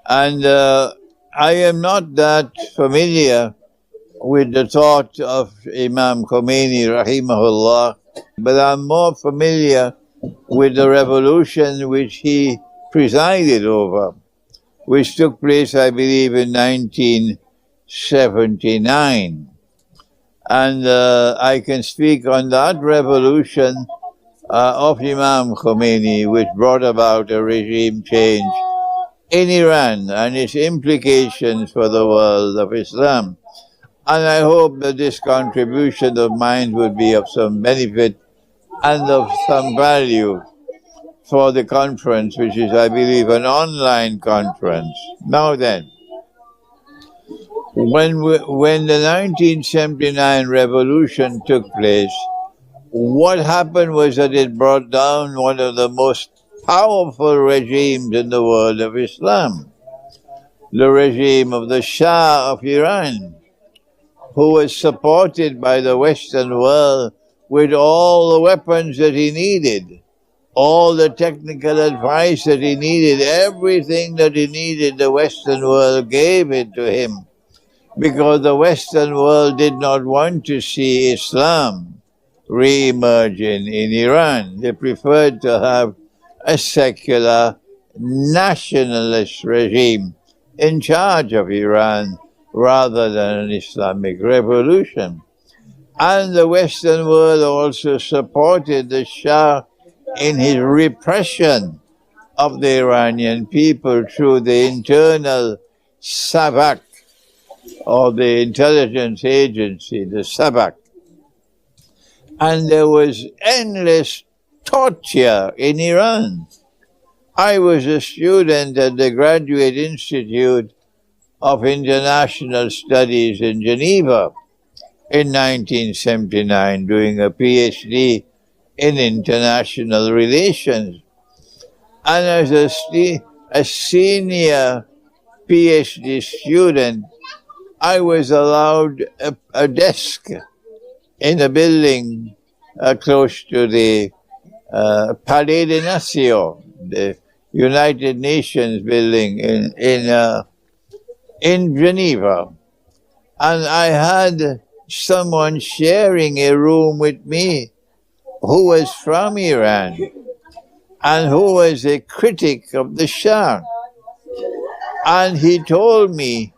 And I am not that familiar with the thought of Imam Khomeini, rahimahullah, but I'm more familiar with the revolution which he presided over, which took place, I believe, in 1979. And I can speak on that revolution of Imam Khomeini, which brought about a regime change in Iran and its implications for the world of Islam. And I hope that this contribution of mine would be of some benefit and of some value for the conference, which is, I believe, an online conference. Now then, when the 1979 revolution took place, what happened was that it brought down one of the most powerful regimes in the world of Islam, the regime of the Shah of Iran, who was supported by the Western world with all the weapons that he needed, all the technical advice that he needed, everything that he needed, the Western world gave it to him, because the Western world did not want to see Islam re-emerge in Iran. They preferred to have a secular nationalist regime in charge of Iran rather than an Islamic revolution. And the Western world also supported the Shah in his repression of the Iranian people through the internal SAVAK, or the intelligence agency, the SAVAK. And there was endless torture in Iran. I was a student at the Graduate Institute of International Studies in Geneva in 1979, doing a PhD in international relations. And as a senior PhD student, I was allowed a desk in a building close to the Palais des Nations, the United Nations building in Geneva. And I had someone sharing a room with me who was from Iran and who was a critic of the Shah. And he told me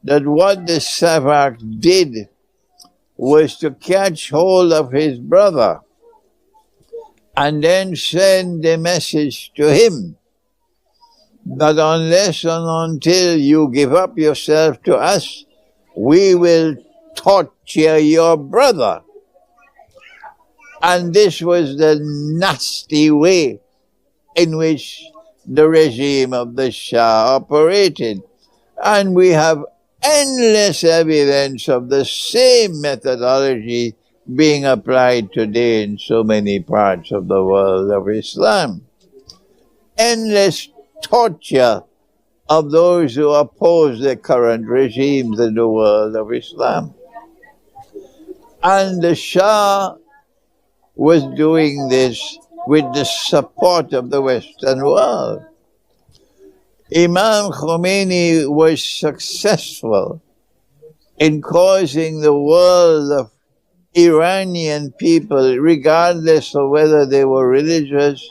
that what the SAVAK did was to catch hold of his brother and then send a message to him that unless and until you give up yourself to us, we will torture your brother. And this was the nasty way in which the regime of the Shah operated. And we have endless evidence of the same methodology being applied today in so many parts of the world of Islam. Endless torture of those who oppose the current regimes in the world of Islam. And the Shah was doing this with the support of the Western world. Imam Khomeini was successful in causing the world of Iranian people, regardless of whether they were religious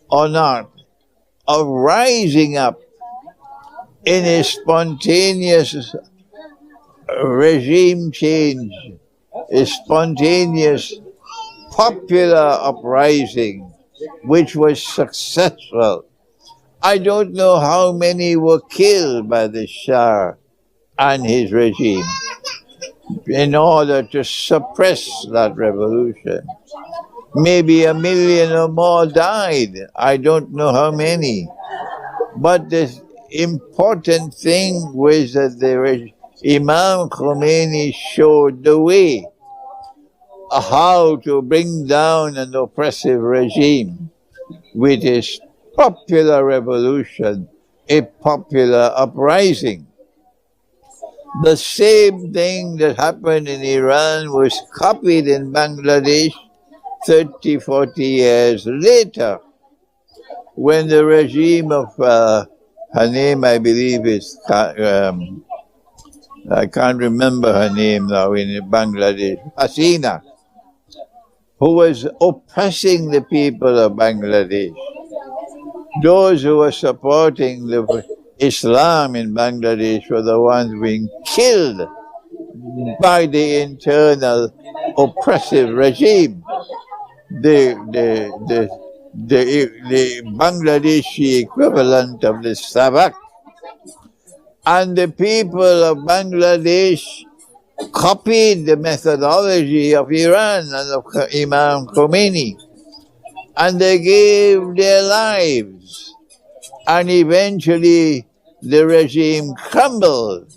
or not, of rising up in a spontaneous regime change, a spontaneous popular uprising, which was successful. I don't know how many were killed by the Shah and his regime in order to suppress that revolution. Maybe 1 million or more died. I don't know how many. But the important thing was that Imam Khomeini showed the way how to bring down an oppressive regime with his popular revolution, a popular uprising. The same thing that happened in Iran was copied in Bangladesh 30, 40 years later, when the regime of Her name, I believe, is, I can't remember her name now, in Bangladesh, Hasina, who was oppressing the people of Bangladesh. Those who were supporting the Islam in Bangladesh were the ones being killed by the internal oppressive regime. The Bangladeshi equivalent of the Savak. And the people of Bangladesh copied the methodology of Iran and of Imam Khomeini. And they gave their lives. And eventually the regime crumbled.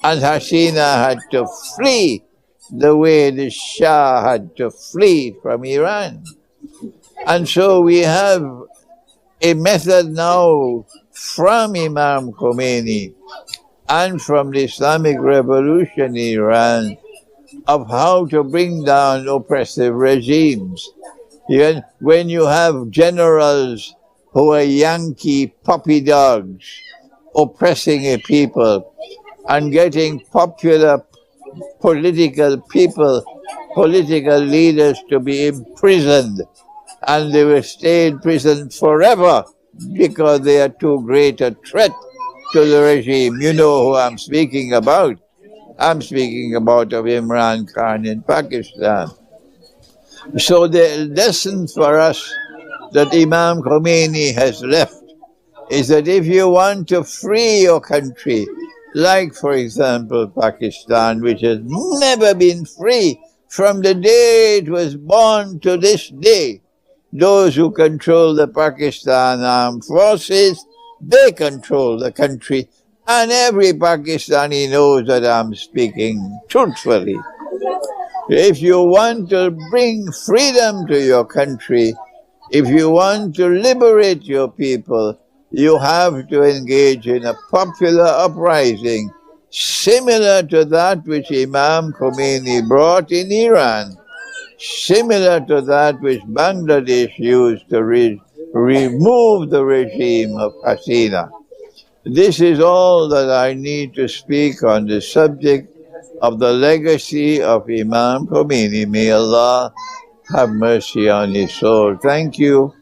And Hasina had to flee the way the Shah had to flee from Iran. And so we have a method now from Imam Khomeini and from the Islamic Revolution in Iran of how to bring down oppressive regimes. When you have generals who are Yankee puppy dogs oppressing a people and getting popular political leaders to be imprisoned, and they will stay in prison forever because they are too great a threat to the regime. You know who I'm speaking about. I'm speaking about of Imran Khan in Pakistan. So the lesson for us that Imam Khomeini has left is that if you want to free your country, like for example Pakistan, which has never been free from the day it was born to this day, those who control the Pakistan armed forces, they control the country. And every Pakistani knows that I'm speaking truthfully. If you want to bring freedom to your country, if you want to liberate your people, you have to engage in a popular uprising similar to that which Imam Khomeini brought in Iran, similar to that which Bangladesh used to remove the regime of Hasina. This is all that I need to speak on the subject of the legacy of Imam Khomeini. May Allah have mercy on his soul. Thank you.